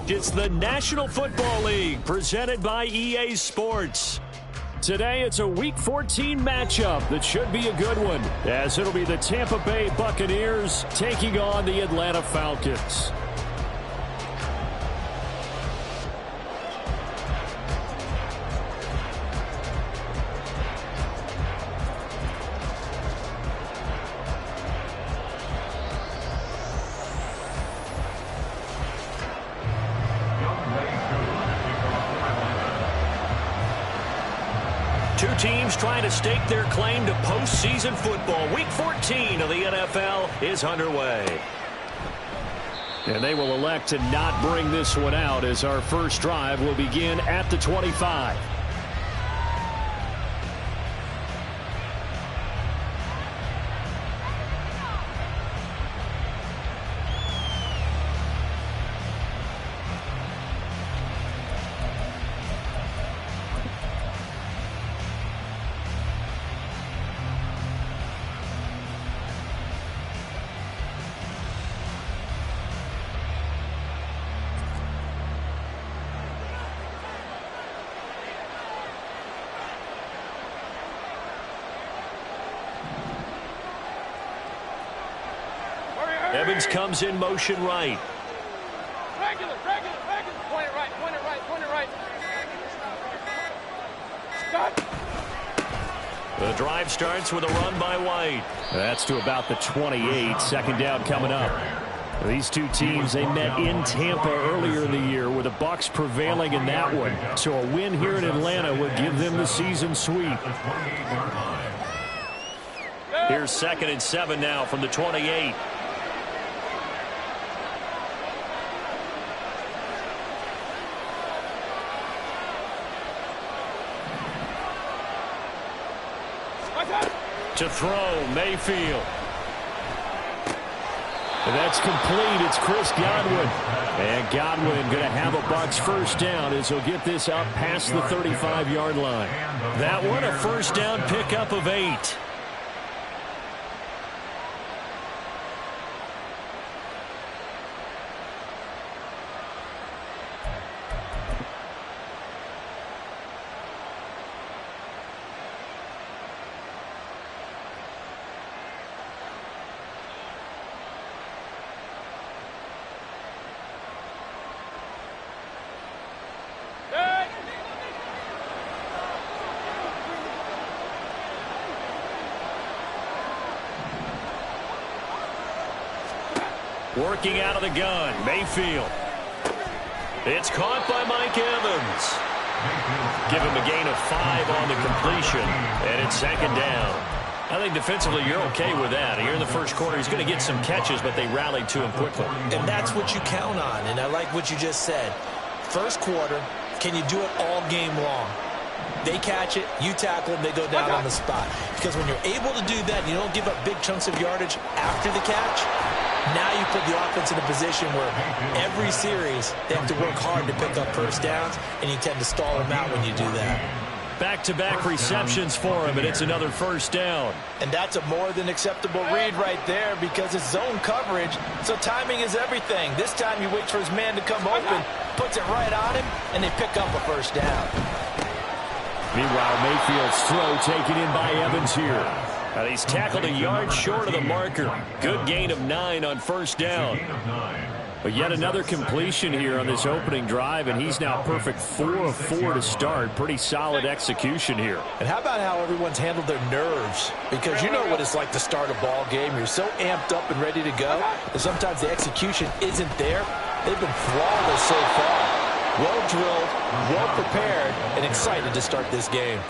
It's the National Football League presented by EA Sports. Today, it's a Week 14 matchup that should be a good one, as it'll be the Tampa Bay Buccaneers taking on the Atlanta Falcons. Two teams trying to stake their claim to postseason football. Week 14 of the NFL is underway. And they will elect to not bring this one out as our first drive will begin at the 25. Evans comes in motion right. Regular. Point it right. Stop. The drive starts with a run by White. That's to about the 28. Second down coming up. These two teams, they met in Tampa earlier in the year with the Bucs prevailing in that one. So a win here in Atlanta would give them the season sweep. Here's 2nd and 7 now from the 28. To throw, Mayfield. And that's complete. It's Chris Godwin. And Godwin going to have a Bucs first down as he'll get this up past the 35-yard line. That one, a first down pickup of 8. Working out of the gun, Mayfield. It's caught by Mike Evans. Give him a gain of 5 on the completion, and it's 2nd down. I think defensively you're okay with that. Here in the first quarter, he's going to get some catches, but they rallied to him quickly. And that's what you count on, and I like what you just said. First quarter, can you do it all game long? They catch it, you tackle them, they go down on the spot. Because when you're able to do that, and you don't give up big chunks of yardage after the catch, now you put the offense in a position where every series they have to work hard to pick up first downs, and you tend to stall them out when you do that. Back-to-back receptions for him, and it's another first down. And that's a more than acceptable read right there because it's zone coverage, so timing is everything. This time he waits for his man to come open, puts it right on him, and they pick up a first down. Meanwhile, Mayfield's throw taken in by Evans here. And he's tackled a yard short of the marker. Good gain of 9 on first down. But yet another completion here on this opening drive, and he's now perfect 4 of 4 to start. Pretty solid execution here. And how about how everyone's handled their nerves? Because you know what it's like to start a ball game. You're so amped up and ready to go that sometimes the execution isn't there. They've been flawless so far. Well drilled, well prepared, and excited to start this game.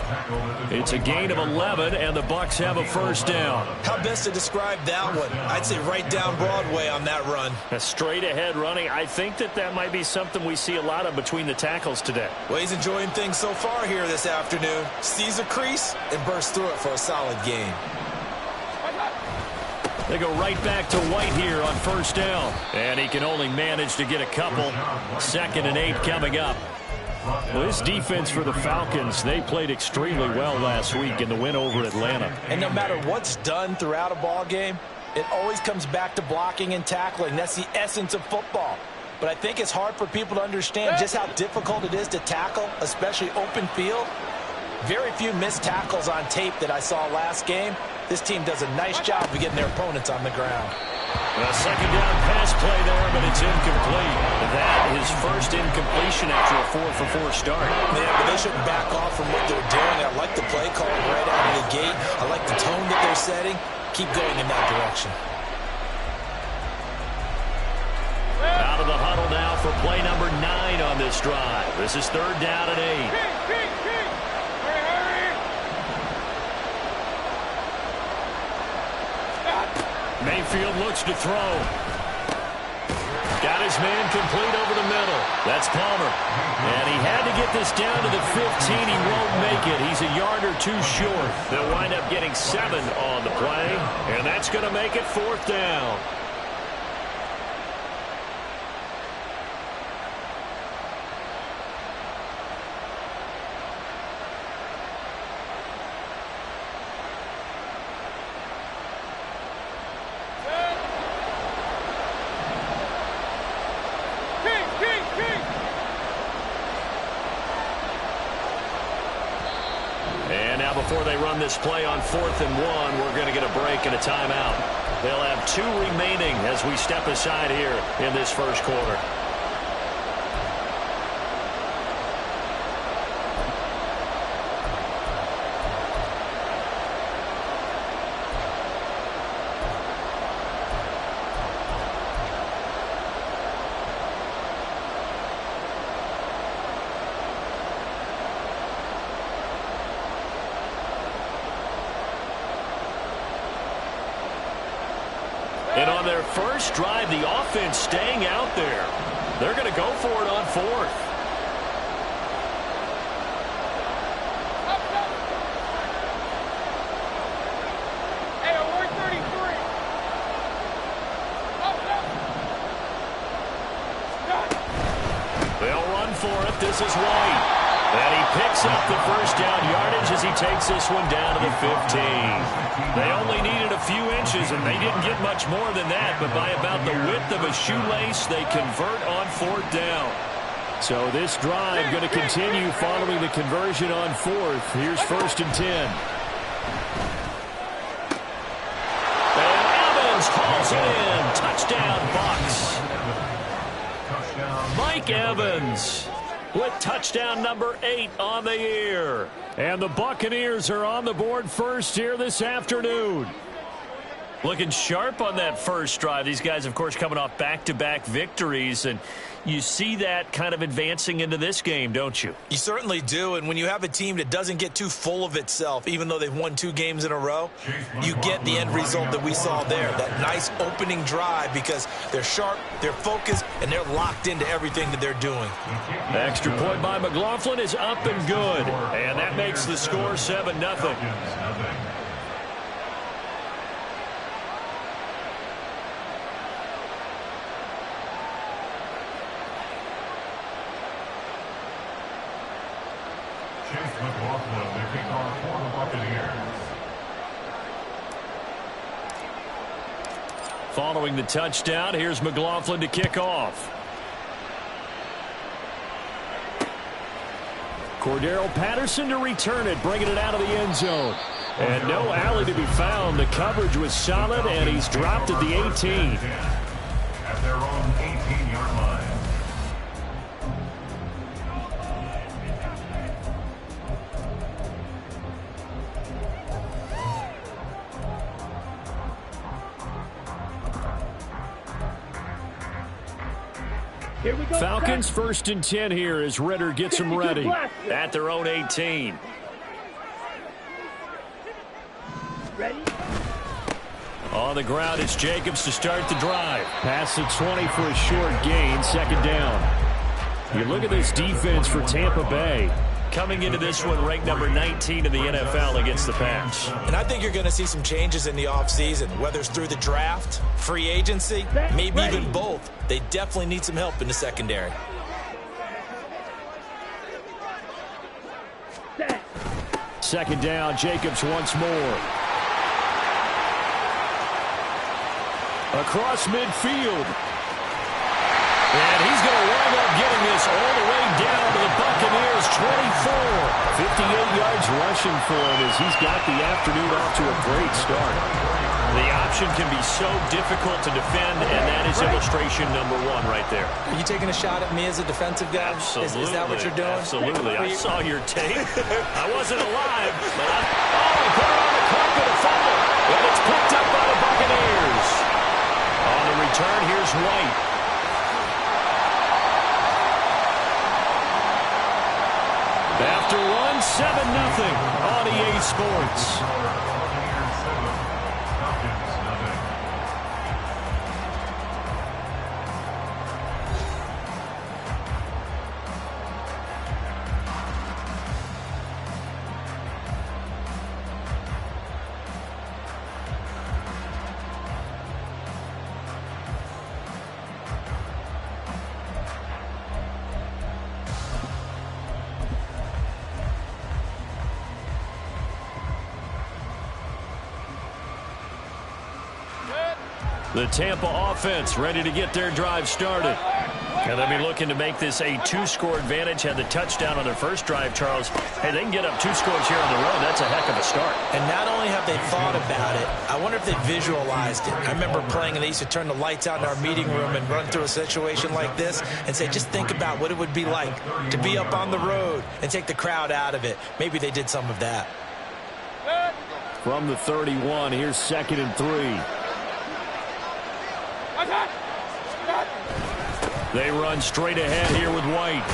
It's a gain of 11, and the Bucs have a first down. How best to describe that one? I'd say right down Broadway on that run. A straight-ahead running. I think that might be something we see a lot of between the tackles today. Well, he's enjoying things so far here this afternoon. Sees a crease and bursts through it for a solid gain. They go right back to White here on first down. And he can only manage to get a couple. 2nd and 8 coming up. Well, this defense for the Falcons, they played extremely well last week in the win over Atlanta. And no matter what's done throughout a ball game, it always comes back to blocking and tackling. That's the essence of football. but I think it's hard for people to understand just how difficult it is to tackle, especially open field. Very few missed tackles on tape that I saw last game. This team does a nice job of getting their opponents on the ground. A second down pass play there, but it's incomplete. That is first incompletion after a 4-for-4 start. Yeah, but they shouldn't back off from what they're doing. I like the play call right out of the gate. I like the tone that they're setting. Keep going in that direction. Out of the huddle now for play number 9 on this drive. This is third down and 8. Mayfield looks to throw. Got his man complete over the middle. That's Palmer. And he had to get this down to the 15. He won't make it. He's a yard or 2 short. They'll wind up getting 7 on the play. And that's going to make it fourth down. Before they run this play on 4th and 1, we're going to get a break and a timeout. They'll have 2 remaining as we step aside here in this first quarter. And on their first drive, the offense staying out there. They're going to go for it on 4th. Hey, we're 33. They'll run for it. This is White. And he picks up the first down yardage as he takes this one down to the 15. They only needed a few inches, and they didn't get much more than that. But by about the width of a shoelace, they convert on 4th down. So this drive going to continue following the conversion on 4th. Here's 1st and 10. And Evans hauls it in. Touchdown, Bucs. Mike Evans with touchdown number 8 on the year. And the Buccaneers are on the board first here this afternoon. Looking sharp on that first drive. These guys, of course, coming off back-to-back victories, and you see that kind of advancing into this game, don't you? You certainly do, and when you have a team that doesn't get too full of itself, even though they've won 2 games in a row, you get the end result that we saw there, that nice opening drive, because they're sharp, they're focused, and they're locked into everything that they're doing. The extra point by McLaughlin is up and good, and that makes the score 7-0. Following the touchdown, here's McLaughlin to kick off. Cordero Patterson to return it, bringing it out of the end zone. And no alley to be found. The coverage was solid, and he's dropped at the 18. At their own 18-yard line. Falcons 1st and 10 here as Ritter gets them ready at their own 18. Ready? On the ground, it's Jacobs to start the drive. Pass the 20 for a short gain, 2nd down. You look at this defense for Tampa Bay. Coming into this one ranked number 19 in the NFL against the pass. And I think you're going to see some changes in the offseason, whether it's through the draft, free agency, maybe even both. They definitely need some help in the secondary. Second down, Jacobs once more. Across midfield. And he's yards rushing for him as he's got the afternoon off to a great start. The option can be so difficult to defend, and that is illustration number one right there. Are you taking a shot at me as a defensive guy? Absolutely. Is that what you're doing? Absolutely. I saw your tape. I wasn't alive, but he put her on the clock with a fumble, and it's picked up by the Buccaneers. On the return, here's White. After one, 7-0 on EA Sports. The Tampa offense ready to get their drive started. And they'll be looking to make this a two-score advantage. Had the touchdown on their first drive, Charles. Hey, they can get up 2 scores here on the road. That's a heck of a start. And not only have they thought about it, I wonder if they visualized it. I remember playing, and they used to turn the lights out in our meeting room and run through a situation like this and say, just think about what it would be like to be up on the road and take the crowd out of it. Maybe they did some of that. From the 31, here's 2nd and 3. They run straight ahead here with White.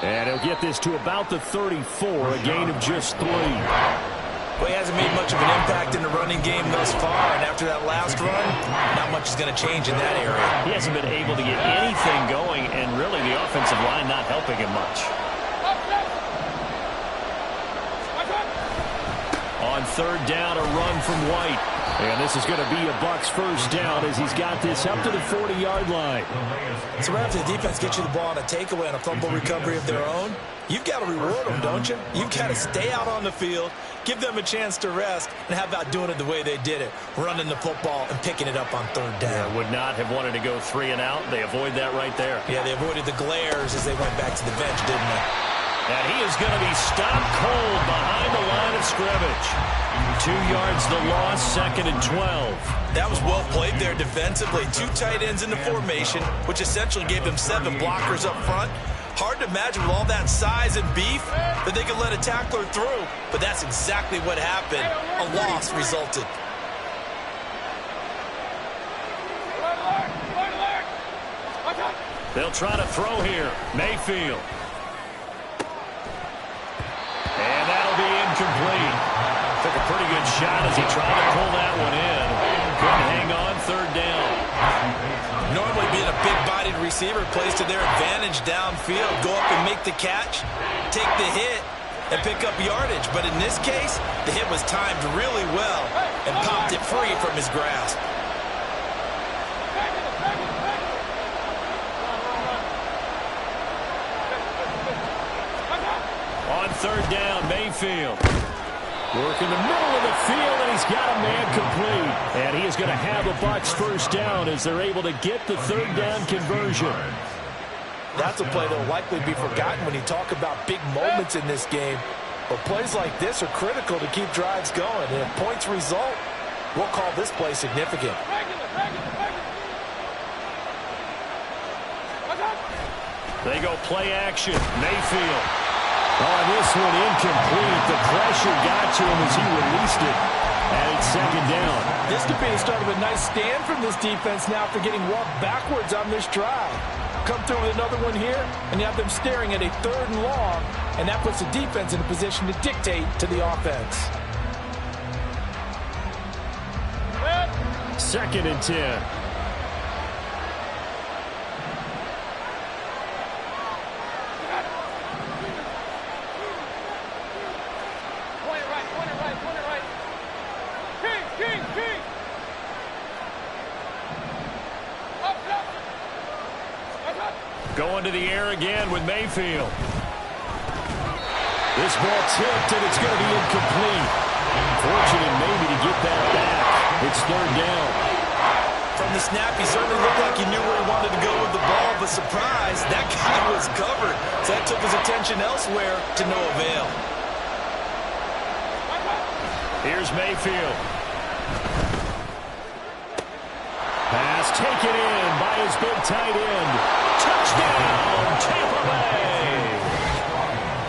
And he'll get this to about the 34, a gain of just 3. Well, he hasn't made much of an impact in the running game thus far, and after that last run, not much is going to change in that area. He hasn't been able to get anything going, and really the offensive line not helping him much. On 3rd down, a run from White. And this is going to be a Bucs first down as he's got this up to the 40-yard line. So right after the defense gets you the ball on a takeaway and a fumble recovery of their own, you've got to reward them, don't you? You've got to stay out on the field, give them a chance to rest, and how about doing it the way they did it, running the football and picking it up on 3rd down. Yeah, would not have wanted to go 3 and out. They avoid that right there. Yeah, they avoided the glares as they went back to the bench, didn't they? And he is going to be stopped cold behind the line of scrimmage. 2 yards the loss, 2nd and 12. That was well played there defensively. 2 tight ends in the formation, which essentially gave them 7 blockers up front. Hard to imagine with all that size and beef that they could let a tackler through. But that's exactly what happened. A loss resulted. They'll try to throw here. Mayfield. And that'll be incomplete. Took a pretty good shot as he tried to pull that one in. Couldn't hang on, 3rd down. Normally being a big-bodied receiver plays to their advantage downfield. Go up and make the catch, take the hit, and pick up yardage. But in this case, the hit was timed really well and popped it free from his grasp. On 3rd down, Mayfield. Working the middle of the field, and he's got a man complete. And he is going to have a Bucs first down as they're able to get the 3rd down conversion. That's a play that will likely be forgotten when you talk about big moments in this game. But plays like this are critical to keep drives going. And if points result, we'll call this play significant. They go play action. Mayfield. Oh, this one incomplete. The pressure got to him as he released it. And it's 2nd down. This could be the start of a nice stand from this defense now after getting walked backwards on this drive. Come through with another one here, and you have them staring at a 3rd and long, and that puts the defense in a position to dictate to the offense. 2nd and 10. Going to the air again with Mayfield. This ball tipped, and it's going to be incomplete. Fortunate maybe to get that back. It's 3rd down. From the snap, he certainly looked like he knew where he wanted to go with the ball, but surprise, that guy was covered. So that took his attention elsewhere to no avail. Here's Mayfield. Pass taken in by his big tight end. Touchdown, Tampa Bay.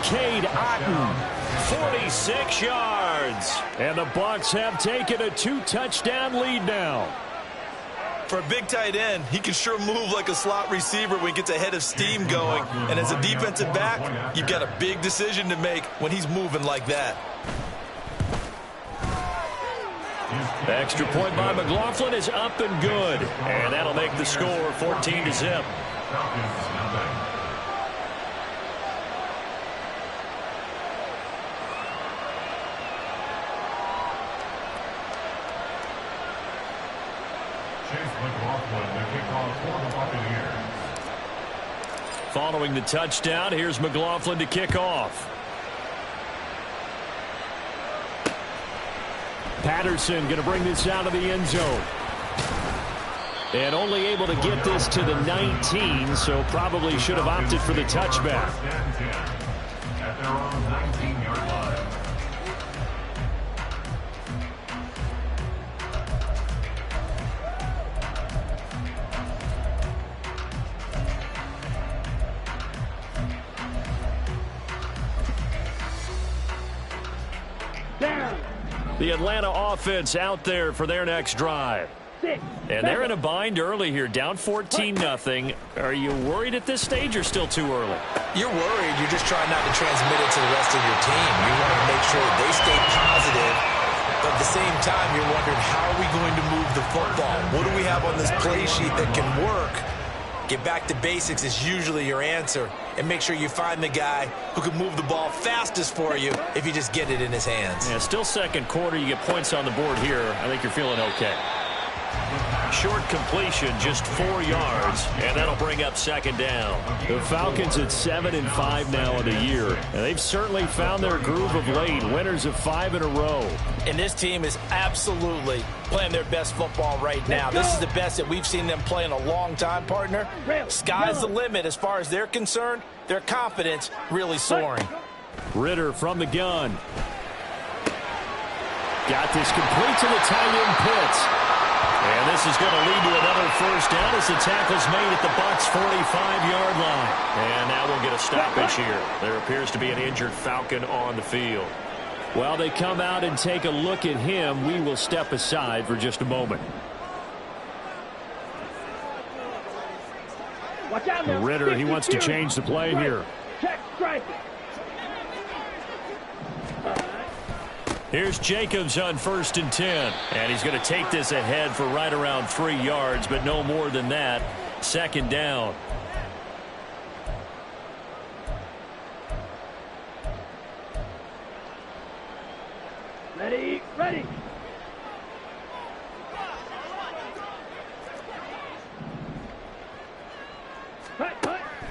Cade Otton, 46 yards. And the Bucs have taken a 2-touchdown lead now. For a big tight end, he can sure move like a slot receiver when he gets a head of steam going. And as a defensive back, you've got a big decision to make when he's moving like that. The extra point by McLaughlin is up and good. And that'll make the score 14-0. Following the touchdown, here's McLaughlin to kick off. Patterson going to bring this out of the end zone. And only able to get this to the 19, so probably should have opted for the touchback. At their own 19-yard line. The Atlanta offense out there for their next drive. And they're in a bind early here, down 14-0. Are you worried at this stage or still too early? You're worried. You're just trying not to transmit it to the rest of your team. You want to make sure that they stay positive. But at the same time, you're wondering, how are we going to move the football? What do we have on this play sheet that can work? Get back to basics is usually your answer. And make sure you find the guy who can move the ball fastest for you if you just get it in his hands. Yeah, still second quarter. You get points on the board here. I think you're feeling okay. Short completion, just 4 yards, and that'll bring up second down. The Falcons at 7-5 now in the year, and they've certainly found their groove of late, winners of 5 in a row. And this team is absolutely playing their best football right now. This is the best that we've seen them play in a long time, partner. Sky's the limit as far as they're concerned. Their confidence really soaring. Ritter from the gun. Got this complete to the tight end Pitts. And this is going to lead to another first down as the tackle's made at the Bucs' 45-yard line. And now we'll get a stoppage here. There appears to be an injured Falcon on the field. While they come out and take a look at him, we will step aside for just a moment. Watch out now. Ritter, he wants to change the play here. Check, strike. Here's Jacobs on 1st and 10. And he's going to take this ahead for right around 3 yards, but no more than that. Second down. Ready, ready.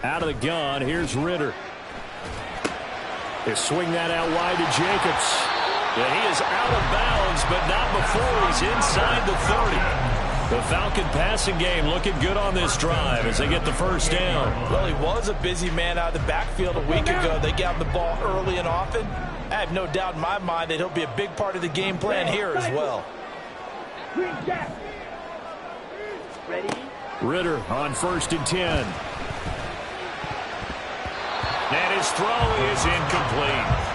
Out of the gun, here's Ritter. They swing that out wide to Jacobs. And he is out of bounds, but not before he's inside the 30. The Falcon passing game looking good on this drive as they get the first down. Well, he was a busy man out of the backfield a week ago. They got the ball early and often. I have no doubt in my mind that he'll be a big part of the game plan here as well. Ready. Ritter on 1st and 10. And his throw is incomplete.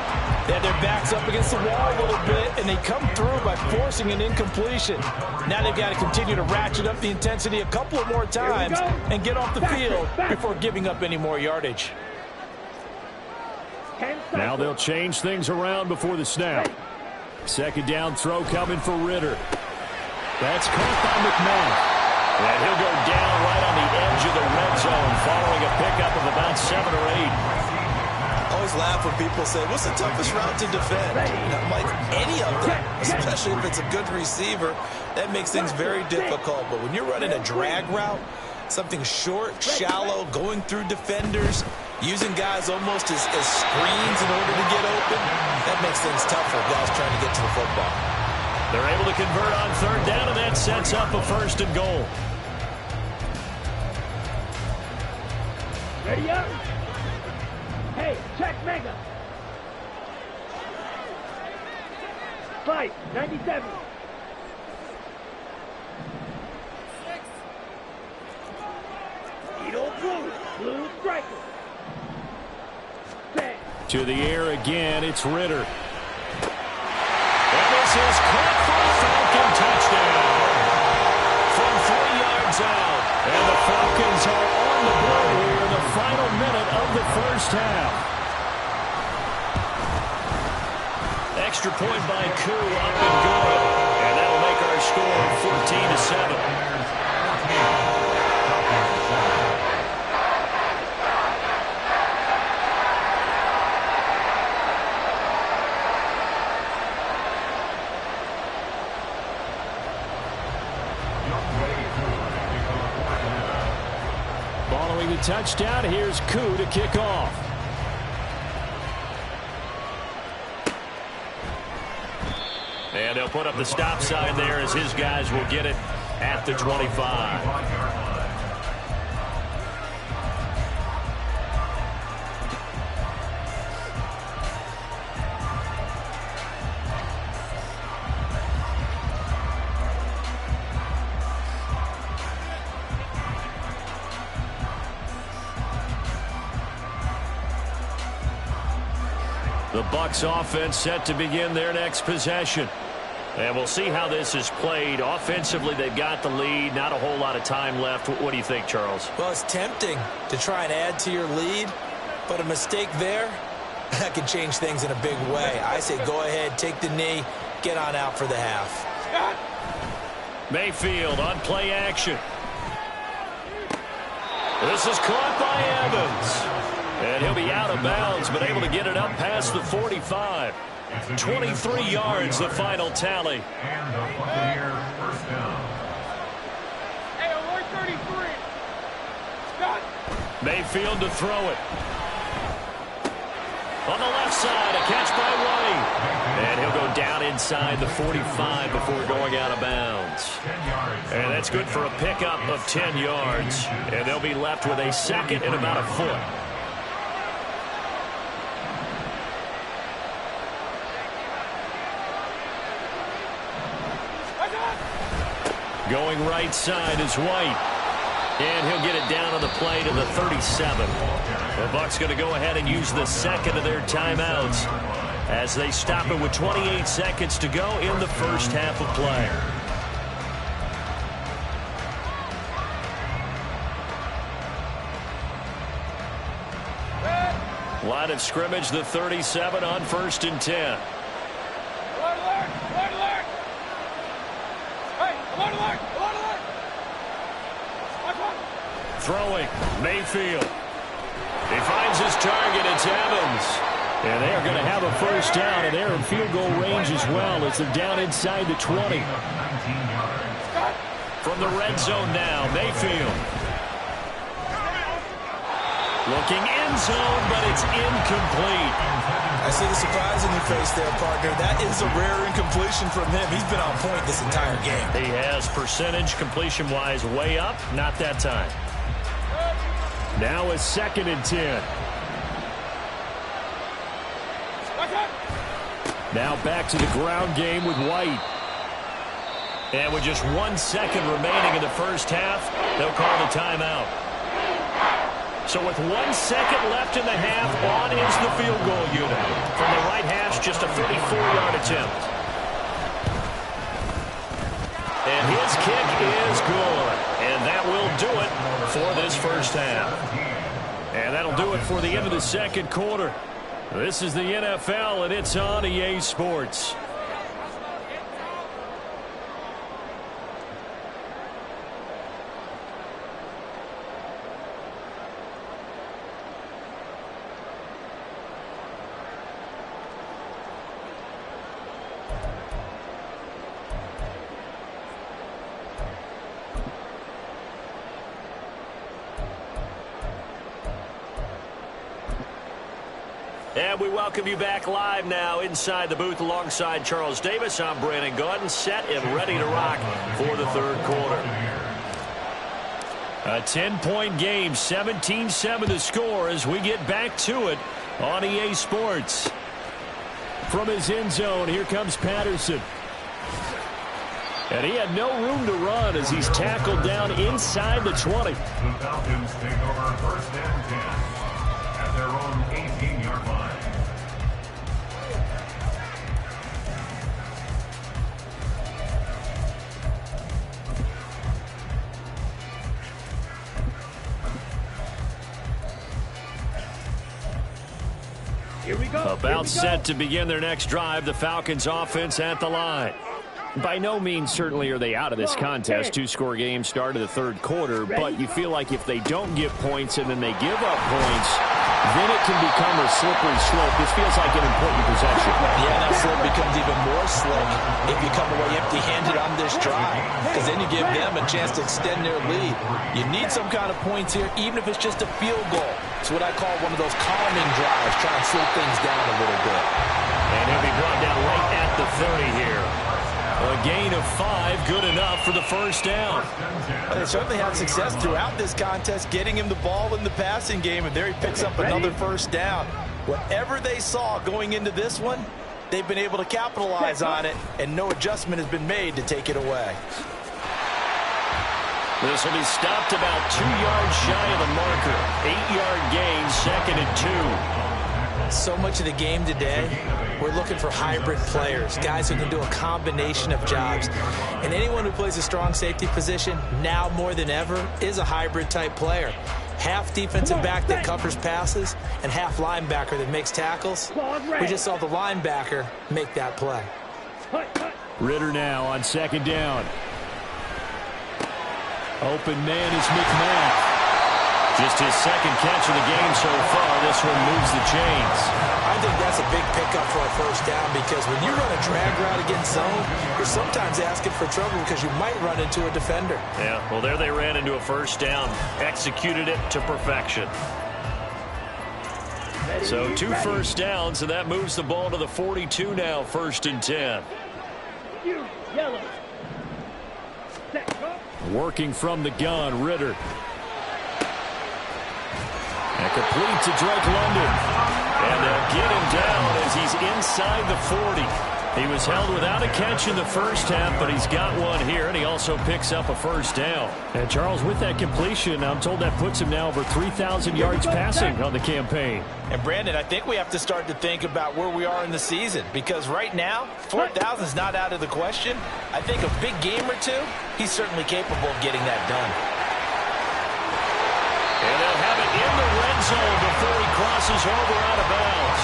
They had their backs up against the wall a little bit, and they come through by forcing an incompletion. Now they've got to continue to ratchet up the intensity a couple of more times and get off the field before giving up any more yardage. Now they'll change things around before the snap. Second down throw coming for Ritter. That's caught by McMahon. And he'll go down right on the edge of the red zone following a pickup of about 7 or 8. I always laugh when people say, what's the toughest route to defend? And I'm like, any of them, especially if it's a good receiver, that makes things very difficult. But when you're running a drag route, something short, shallow, going through defenders, using guys almost as screens in order to get open, that makes things tough for guys trying to get to the football. They're able to convert on 3rd down, and that sets up a 1st and goal. Ready up. Hey, check mega. 5, 97. Blue striker. To the air again, it's Ritter. And this is caught for a Falcon touchdown. From 3 yards out. And the Falcons are on the board here in the final minute of the first half. Extra point by Koo, up and good. And that'll make our score 14-7. Following the touchdown, here's Koo to kick off. And they'll put up the stop sign there as his guys will get it at the 25. The Bucs offense set to begin their next possession. And we'll see how this is played. Offensively, they've got the lead. Not a whole lot of time left. What do you think, Charles? Well, it's tempting to try and add to your lead, but a mistake there, that could change things in a big way. I say go ahead, take the knee, get on out for the half. Mayfield on play action. This is caught by Evans. And he'll be out of bounds, but able to get it up past the 45. 23 yards, the final tally. And the Buccaneers first down. Hey, alert 33. Scott. Mayfield to throw it. On the left side, a catch by White. And he'll go down inside the 45 before going out of bounds. And that's good for a pickup of 10 yards. And they'll be left with a second and about a foot. Going right side is White. And he'll get it down on the play to the 37. The Bucs going to go ahead and use the second of their timeouts as they stop it with 28 seconds to go in the first half of play. Line of scrimmage, the 37 on 1st and 10. Throwing, Mayfield. He finds his target, it's Evans. And they are going to have a first down, and they're in field goal range as well as they're down inside the 20. From the red zone now, Mayfield. Looking end zone, but it's incomplete. I see the surprise in your face there, partner. That is a rare incompletion from him. He's been on point this entire game. He has percentage completion-wise way up, not that time. Now a 2nd and 10. Now back to the ground game with White. And with just 1 second remaining in the first half, they'll call the timeout. So with 1 second left in the half, on is the field goal unit. From the right hash, just a 34-yard attempt. And his kick is good. And that will do it for this first half. And that'll do it for the end of the second quarter. This is the NFL, and it's on EA Sports. And we welcome you back live now inside the booth alongside Charles Davis. I'm Brandon Gaudin, set and ready to rock for the third quarter. A 10-point game, 17-7 the score as we get back to it on EA Sports. from his end zone. Here comes Patterson. And he had no room to run as he's tackled down inside the 20. The Falcons take over first and 10 at their own 18-yard line. Here we go. About set to begin their next drive, the Falcons offense at the line. By no means certainly are they out of this contest. Two-score game start of the third quarter, but you feel like if they don't get points and then they give up points, then it can become a slippery slope. This feels like an important possession. Yeah, that slope becomes even more slick if you come away empty-handed on this drive, because then you give them a chance to extend their lead. You need some kind of points here, even if it's just a field goal. It's what I call one of those calming drives, trying to slow things down a little bit. And he'll be brought down right at the 30 here. A gain of 5, good enough for the first down. They certainly had success throughout this contest, getting him the ball in the passing game, and there he picks up another first down. Whatever they saw going into this one, they've been able to capitalize on it, and no adjustment has been made to take it away. This will be stopped about 2 yards shy of the marker. 8-yard gain, 2nd and 2. So much of the game today, we're looking for hybrid players, guys who can do a combination of jobs. And anyone who plays a strong safety position, now more than ever, is a hybrid type player. Half defensive back that covers passes and half linebacker that makes tackles. We just saw the linebacker make that play. Ritter now on 2nd down. Open man is McMath. Just his 2nd catch of the game so far. This one moves the chains. I think that's a big pickup for a first down, because when you run a drag route against zone, you're sometimes asking for trouble because you might run into a defender. Yeah, well, there they ran into a first down. Executed it to perfection. So 2 first downs, and that moves the ball to the 42 now, 1st and 10. Yellow. Working from the gun, Ritter. And complete to Drake London. And they'll get him down as he's inside the 40. He was held without a catch in the first half, but he's got one here, and he also picks up a first down. And Charles, with that completion, I'm told that puts him now over 3,000 yards passing on the campaign. And Brandon, I think we have to start to think about where we are in the season, because right now, 4,000 is not out of the question. I think a big game or two, he's certainly capable of getting that done. And they'll have it in the red zone before he crosses over out of bounds.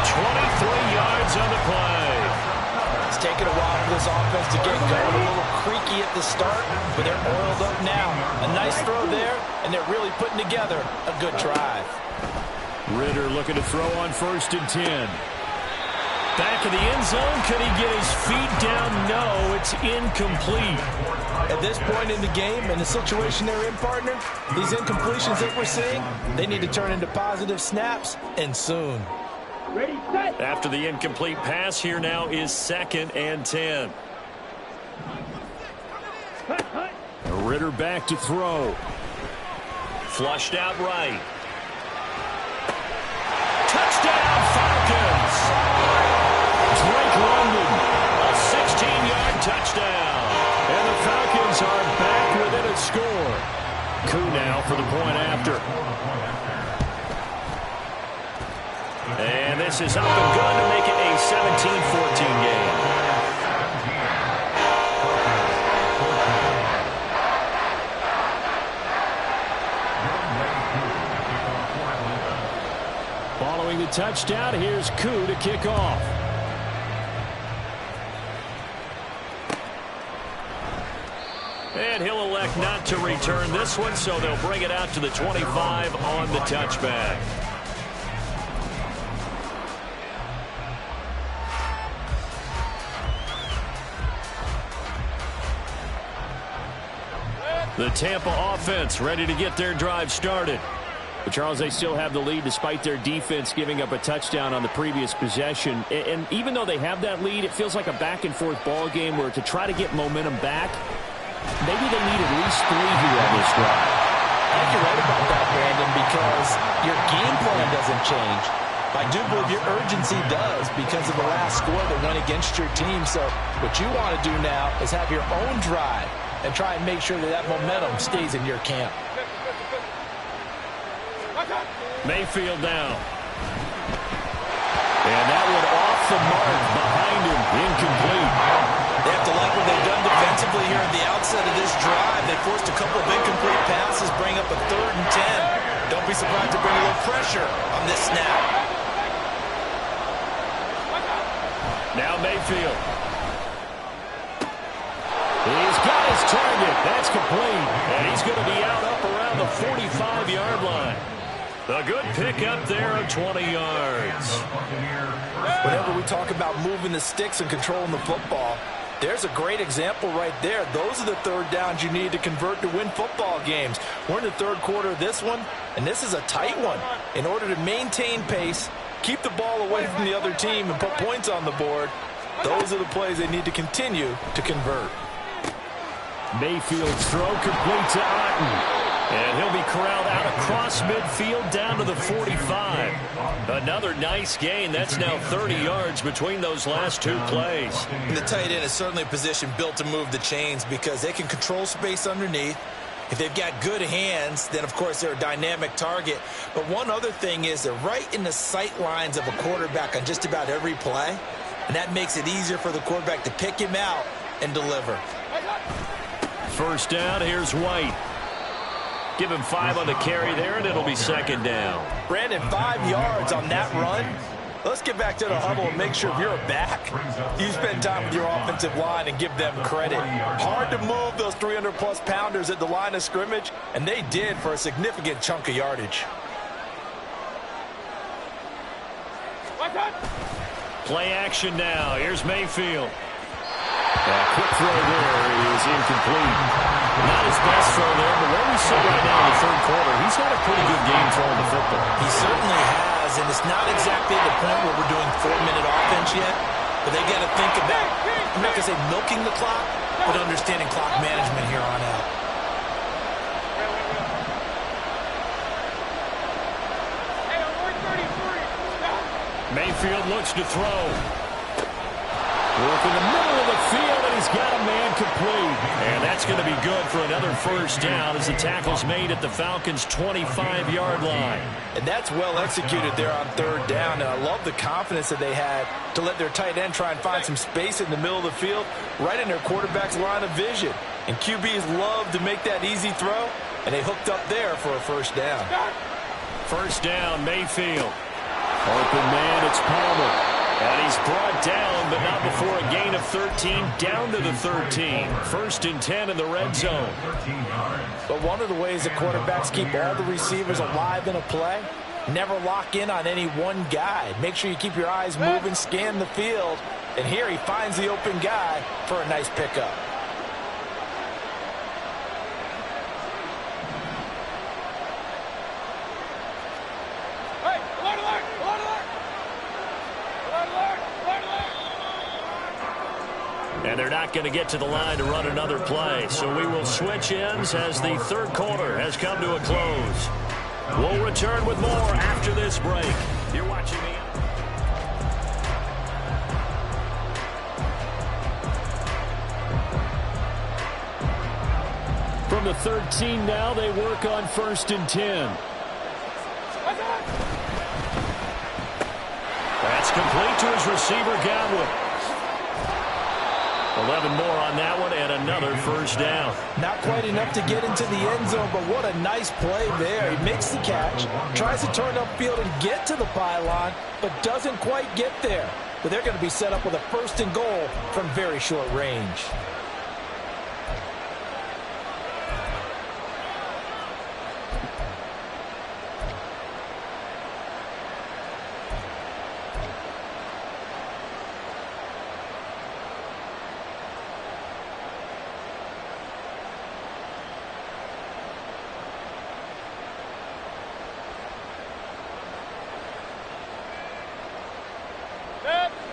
23 yards on the play. It's taken a while for this offense to get going. A little creaky at the start, but they're oiled up now. A nice throw there, and they're really putting together a good drive. Ritter looking to throw on 1st and 10. Back of the end zone. Could he get his feet down? No, it's incomplete. At this point in the game, and the situation they're in, partner, these incompletions that we're seeing, they need to turn into positive snaps, and soon. Ready, set. After the incomplete pass, here now is 2nd and 10. Ritter back to throw. Flushed out right. Touchdown, Falcons! Drake London, a 16-yard touchdown. And the Falcons are back within a score. Koo now for the point after. And this is up and good to make it a 17-14 game. Following the touchdown, here's Koo to kick off. And he'll elect not to return this one, so they'll bring it out to the 25 on the touchback. The Tampa offense ready to get their drive started. But Charles, they still have the lead despite their defense giving up a touchdown on the previous possession. And even though they have that lead, it feels like a back-and-forth ball game where to try to get momentum back, maybe they need at least 3 here on this drive. I think you're right about that, Brandon, because your game plan doesn't change. I do believe your urgency does because of the last score that went against your team. So what you want to do now is have your own drive and try and make sure that that momentum stays in your camp. Mayfield down. And that one off the mark behind him. Incomplete. They have to like what they've done defensively here at the outset of this drive. They forced a couple of incomplete passes, bring up a 3rd and 10. Don't be surprised to bring a little pressure on this snap. Now Mayfield. He's got his target. That's complete. And he's going to be out up around the 45-yard line. A good pickup there of 20 yards. Whenever we talk about moving the sticks and controlling the football, there's a great example right there. Those are the 3rd downs you need to convert to win football games. We're in the 3rd quarter of this one, and this is a tight one. In order to maintain pace, keep the ball away from the other team, and put points on the board, those are the plays they need to continue to convert. Mayfield's throw complete to Otten. And he'll be corralled out across midfield down to the 45. Another nice gain. That's now 30 yards between those last 2 plays. And the tight end is certainly a position built to move the chains because they can control space underneath. If they've got good hands, then, of course, they're a dynamic target. But one other thing is they're right in the sight lines of a quarterback on just about every play. And that makes it easier for the quarterback to pick him out and deliver. First down, here's White. Give him 5 on the carry there, and it'll be 2nd down. Brandon, 5 yards on that run. Let's get back to the huddle and make sure if you're a back, you spend time with your offensive line and give them credit. Hard to move those 300-plus pounders at the line of scrimmage, and they did for a significant chunk of yardage. Play action now. Here's Mayfield. Quick throw there is incomplete. Not his best throw there, but where we sit right now in the 3rd quarter, he's had a pretty good game throwing the football. He certainly has, and it's not exactly the point where we're doing 4-minute offense yet, but they got to think about, I'm not going to say milking the clock, but understanding clock management here on out. Mayfield looks to throw. Work in the middle of the field, and he's got a man complete. And that's going to be good for another 1st down as the tackle's made at the Falcons' 25-yard line. And that's well executed there on 3rd down. And I love the confidence that they had to let their tight end try and find some space in the middle of the field, right in their quarterback's line of vision. And QBs love to make that easy throw, and they hooked up there for a 1st down. 1st down, Mayfield. Open man, it's Palmer. And he's brought down, but not before a gain of 13, down to the 13. 1st and 10 in the red zone. But one of the ways that quarterbacks keep all the receivers alive in a play, never lock in on any one guy. Make sure you keep your eyes moving, scan the field. And here he finds the open guy for a nice pickup. And they're not going to get to the line to run another play. So we will switch ends as the 3rd quarter has come to a close. We'll return with more after this break. You're watching me. From the 13 now, they work on 1st and 10. That's complete to his receiver, Godwin. 11 more on that one, and another 1st down. Not quite enough to get into the end zone, but what a nice play there. He makes the catch, tries to turn upfield and get to the pylon, but doesn't quite get there. But they're going to be set up with a 1st and goal from very short range.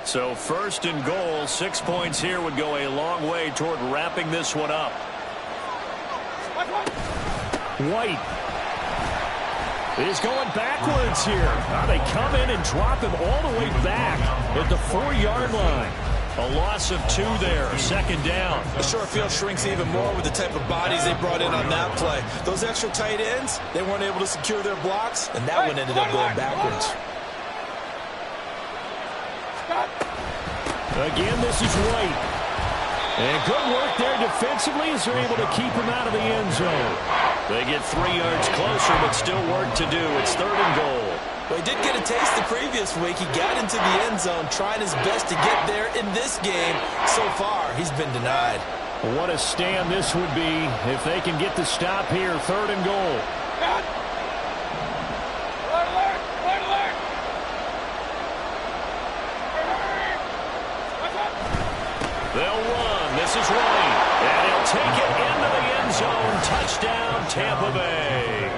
So 1st and goal, 6 points here would go a long way toward wrapping this one up. White. He's going backwards here. They come in and drop him all the way back at the 4-yard line. A loss of 2 there, 2nd down. The short field shrinks even more with the type of bodies they brought in on that play. Those extra tight ends, they weren't able to secure their blocks, and that one ended up going backwards. Again, this is White. And good work there defensively as they're able to keep him out of the end zone. They get 3 yards closer, but still work to do. It's 3rd and goal. Well, he did get a taste the previous week. He got into the end zone, trying his best to get there in this game. So far, he's been denied. What a stand this would be if they can get the stop here. 3rd and goal. They'll run. This is White. And he'll take it into the end zone. Touchdown, Tampa Bay.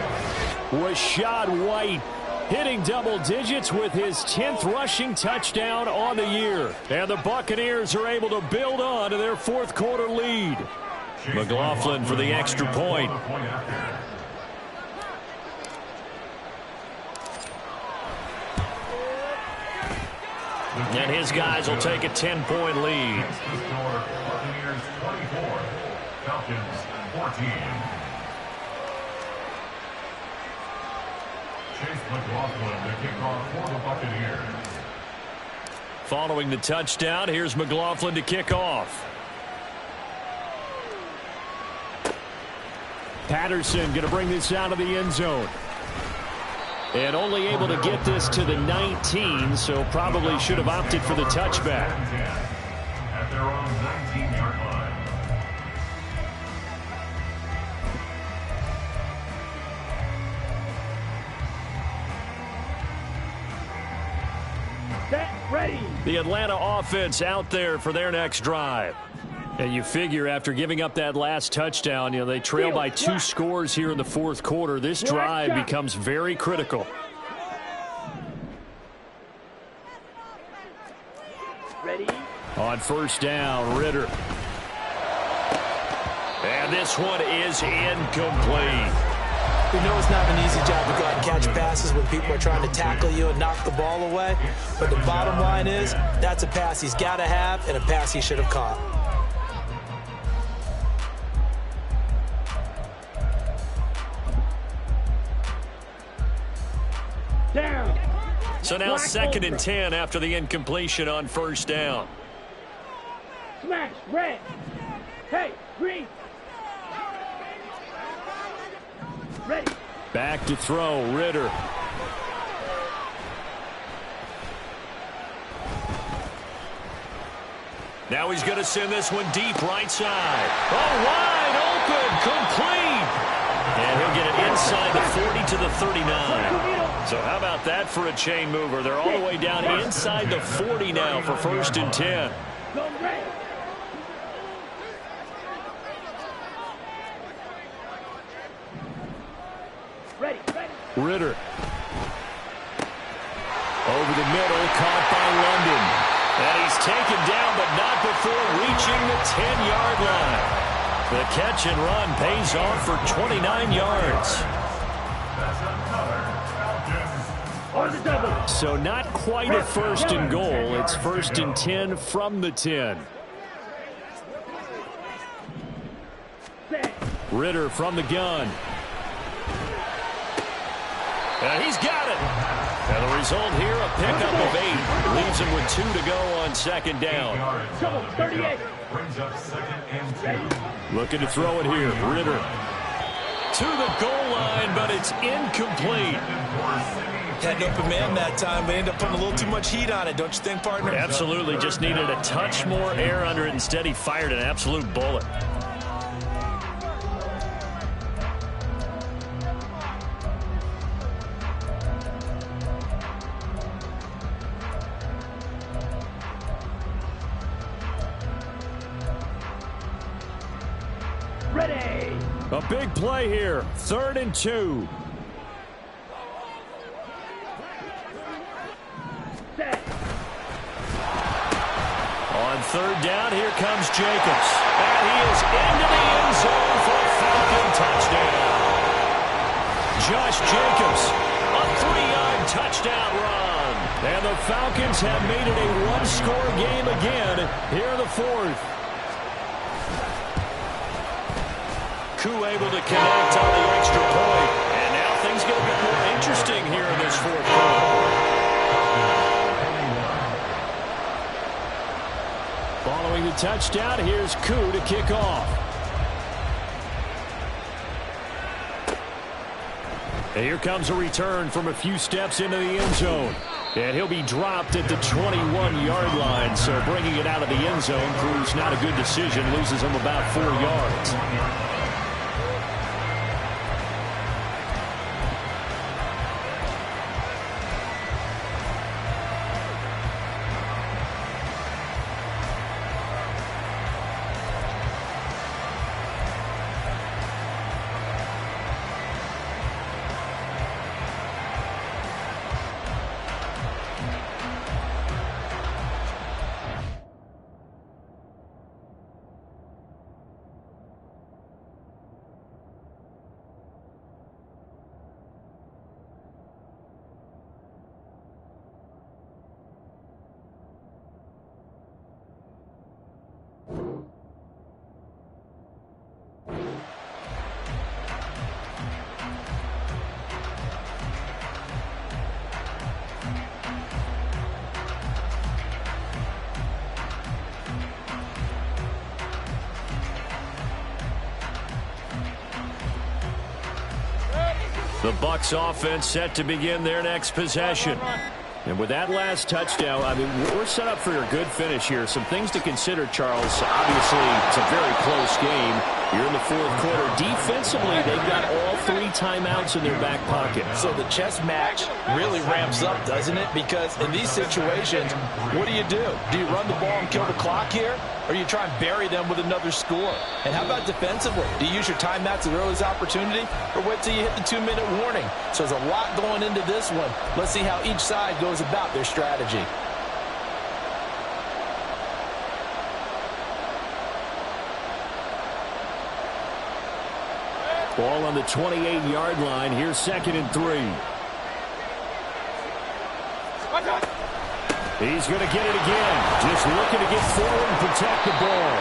Rashad White hitting double digits with his 10th rushing touchdown on the year. And the Buccaneers are able to build on to their 4th quarter lead. McLaughlin for the extra point. And his guys will take a 10-point lead. Buccaneers 24, Falcons 14. Chase McLaughlin to kick off for the Buccaneers. Following the touchdown, here's McLaughlin to kick off. Patterson going to bring this out of the end zone. And only able to get this to the 19, so probably should have opted for the touchback. At their own 19-yard line. Set, ready. The Atlanta offense out there for their next drive. And you figure after giving up that last touchdown, they trail by 2 scores here in the 4th quarter. This drive becomes very critical. Ready. On 1st down, Ritter. And this one is incomplete. We know it's not an easy job to go out and catch passes when people are trying to tackle you and knock the ball away. But the bottom line is, that's a pass he's got to have and a pass he should have caught. Down. So now 2nd and 10 after the incompletion on 1st down. Smash, red. Hey, green. Ready. Back to throw, Ritter. Now he's going to send this one deep right side. Oh, wide open, complete. And he'll get it inside the 40 to the 39. So how about that for a chain mover? They're all the way down inside the 40 now for 1st and 10. Go red. Ready, ready. Ritter. Over the middle, caught by London. And he's taken down, but not before reaching the 10-yard line. The catch and run pays off for 29 yards. On the double. So not quite a 1st and goal. It's 1st and 10 from the 10. Set. Ritter from the gun. And he's got it. And the result here, a pickup of 8. Leaves him with 2 to go on 2nd down. Double, 38. Brings up 2nd and 2. Looking to throw it here. Ritter to the goal line, but it's incomplete. Had an open man that time, but ended up putting a little too much heat on it, don't you think, partner? Absolutely. Just needed a touch more air under it. Instead, he fired an absolute bullet. Ready. A big play here. 3rd and 2. Set. On 3rd down, here comes Jacobs. And he is into the end zone for a Falcon touchdown. Josh Jacobs. A 3-yard touchdown run. And the Falcons have made it a one-score game again here in the fourth. Koo able to connect on the extra point. And now things get a bit more interesting here in this fourth quarter. Following the touchdown, here's Koo to kick off. And here comes a return from a few steps into the end zone. And he'll be dropped at the 21-yard line. So bringing it out of the end zone proves not a good decision. Loses him about 4 yards. The Bucs offense set to begin their next possession. And with that last touchdown, I mean, we're set up for a good finish here. Some things to consider, Charles. Obviously, it's a very close game. You're in the fourth quarter. Defensively, they've got all 3 timeouts in their back pocket. So the chess match really ramps up, doesn't it? Because in these situations, what do? Do you run the ball and kill the clock here? Or you try and bury them with another score? And how about defensively? Do you use your timeouts at the earliest opportunity? Or wait till you hit the 2-minute warning? So there's a lot going into this one. Let's see how each side goes about their strategy. Ball on the 28-yard line. Here's 2nd and 3. He's going to get it again. Just looking to get forward and protect the ball.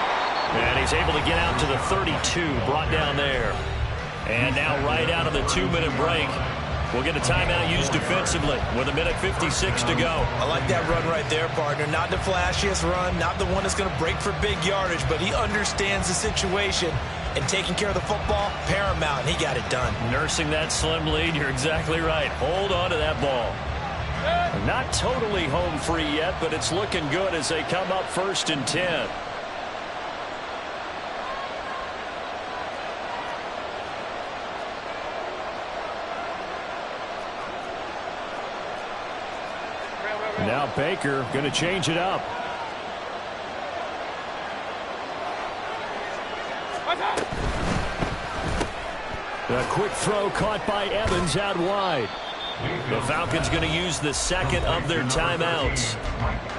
And he's able to get out to the 32, brought down there. And now right out of the 2-minute break, we'll get a timeout used defensively with 1:56 to go. I like that run right there, partner. Not the flashiest run, not the one that's going to break for big yardage, but he understands the situation, and taking care of the football, paramount, and he got it done. Nursing that slim lead, you're exactly right. Hold on to that ball. Not totally home free yet, but it's looking good as they come up 1st and 10. Now Baker going to change it up. A quick throw caught by Evans out wide. The Falcons going to use the 2nd of their timeouts.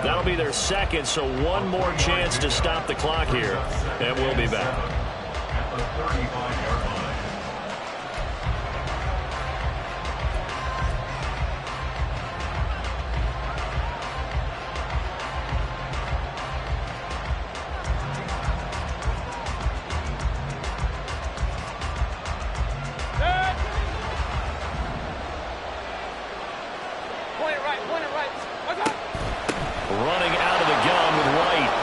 That'll be their 2nd, so one more chance to stop the clock here. And we'll be back. At the 35-yard line. Running out of the gun with White.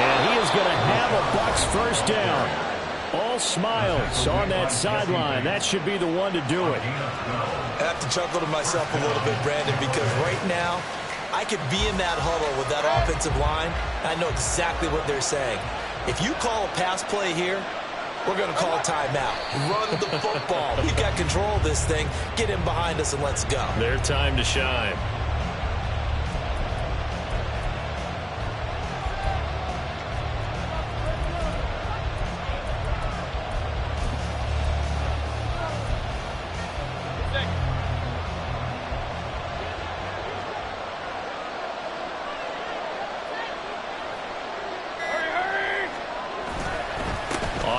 And he is going to have a Bucs first down. All smiles on that sideline. That should be the one to do it. I have to chuckle to myself a little bit, Brandon, because right now I could be in that huddle with that offensive line. I know exactly what they're saying. If you call a pass play here, we're going to call a timeout. Run the football. We've got control of this thing. Get in behind us and let's go. Their time to shine.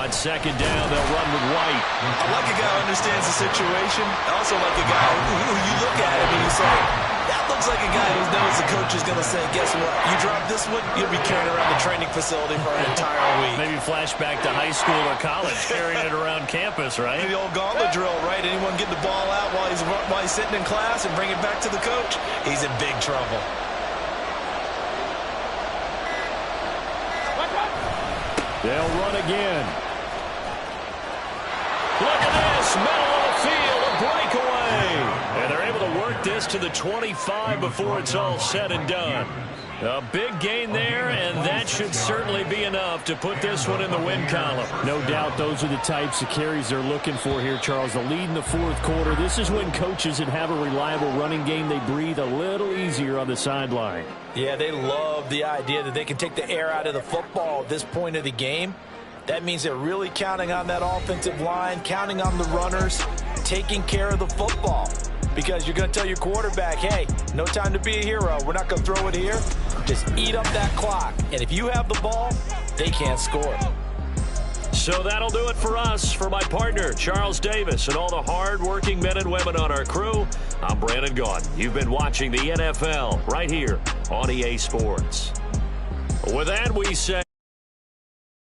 On second down, they'll run with White. I like a guy who understands the situation. I also like a guy who you look at him and you say, that looks like a guy who knows the coach is going to say, guess what? You drop this one, you'll be carrying around the training facility for an entire week. Maybe flashback to high school or college, carrying it around campus, right? The old gauntlet drill, right? Anyone get the ball out while he's sitting in class and bring it back to the coach? He's in big trouble. They'll run again. Look at this, middle of the field, a breakaway. And they're able to work this to the 25 before it's all said and done. A big gain there, and that should certainly be enough to put this one in the win column. No doubt those are the types of carries they're looking for here, Charles. The lead in the fourth quarter. This is when coaches that have a reliable running game, they breathe a little easier on the sideline. Yeah, they love the idea that they can take the air out of the football at this point of the game. That means they're really counting on that offensive line, counting on the runners, taking care of the football. Because you're going to tell your quarterback, hey, no time to be a hero. We're not going to throw it here. Just eat up that clock. And if you have the ball, they can't score. So that'll do it for us. For my partner, Charles Davis, and all the hard-working men and women on our crew, I'm Brandon Gaudin. You've been watching the NFL right here on EA Sports. With that, we say...